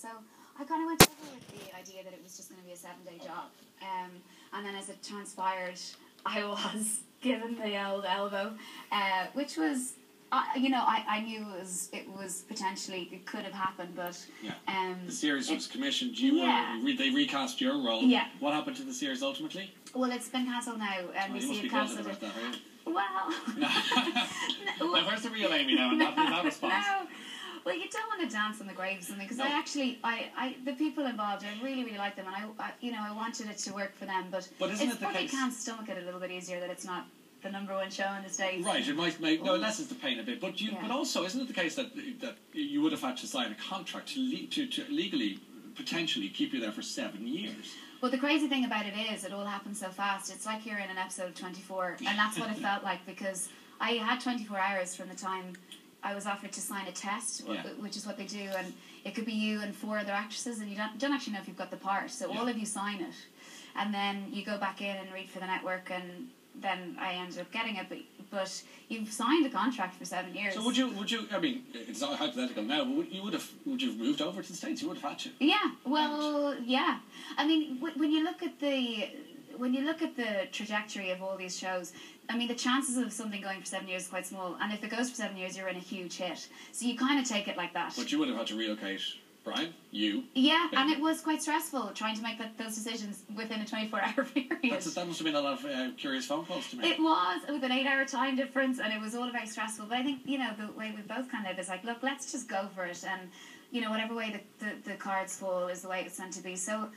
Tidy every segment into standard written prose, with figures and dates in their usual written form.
So I kind of went over with the idea that it was just going to be a 7-day job. And then as it transpired, I was given the old elbow, which was, I knew it was potentially, it could have happened, but... Yeah. The series was commissioned, they recast your role. Yeah. What happened to the series ultimately? Well, it's been cancelled now. You must be gutted about that, are you? Well... Now, where's the real Amy now in that response? No. Well, you don't want to dance on the grave or something, because the people involved, I really, really like them, and I wanted it to work for them, but isn't it the probably case... can't stomach it a little bit easier that it's not the _1 show in the States. Right, it might make... No, it lessens the pain a bit, but also, isn't it the case that you would have had to sign a contract to legally, potentially, keep you there for 7 years? Well, the crazy thing about it is, it all happened so fast. It's like you're in an episode of 24, and that's what it felt like, because I had 24 hours from the time I was offered to sign a test, which is what they do, and it could be you and 4 other actresses, and you don't actually know if you've got the part, so all of you sign it, and then you go back in and read for the network, and then I ended up getting it, but you've signed a contract for 7 years. So would you? I mean, it's not hypothetical now, but would you have moved over to the States? You would have had to. Yeah, well, yeah. I mean, when you look at the trajectory of all these shows, I mean, the chances of something going for 7 years is quite small, and if it goes for 7 years, you're in a huge hit. So you kind of take it like that. But you would have had to relocate, Brian, you. Yeah, and it was quite stressful trying to make those decisions within a 24-hour period. That must have been a lot of curious phone calls to me. It was, with an 8-hour time difference, and it was all very stressful. But I think, the way we both kind of is like, look, let's just go for it, and, whatever way the cards fall is the way it's meant to be. So...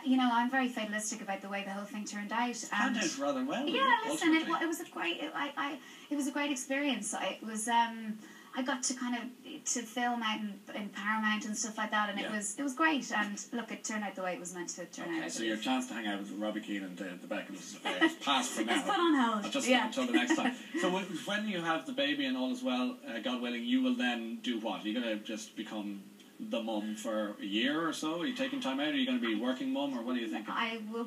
I'm very fatalistic about the way the whole thing turned out. It turned out rather well. Yeah, listen, it was a great. It was a great experience. It was. I got to kind of to film out in Paramount and stuff like that, and it was great. And look, it turned out the way it was meant to turn out. So your chance to hang out with Robbie Keane and the Beckhams is passed for now. It's put on hold. Just until the next time. So when you have the baby and all as well, God willing, you will then do what? Are you going to just become the mum for a year or so? Are you taking time out? Are you going to be working mum, or what are you thinking? I will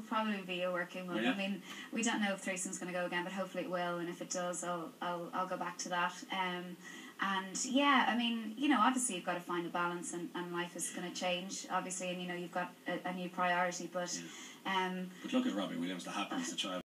probably be a working mum. I mean, we don't know if threesome's going to go again, but hopefully it will. And if it does, I'll go back to that. And yeah, I mean, obviously you've got to find a balance, and life is going to change, obviously, and you've got a new priority. But look at Robbie Williams, the happiness the child.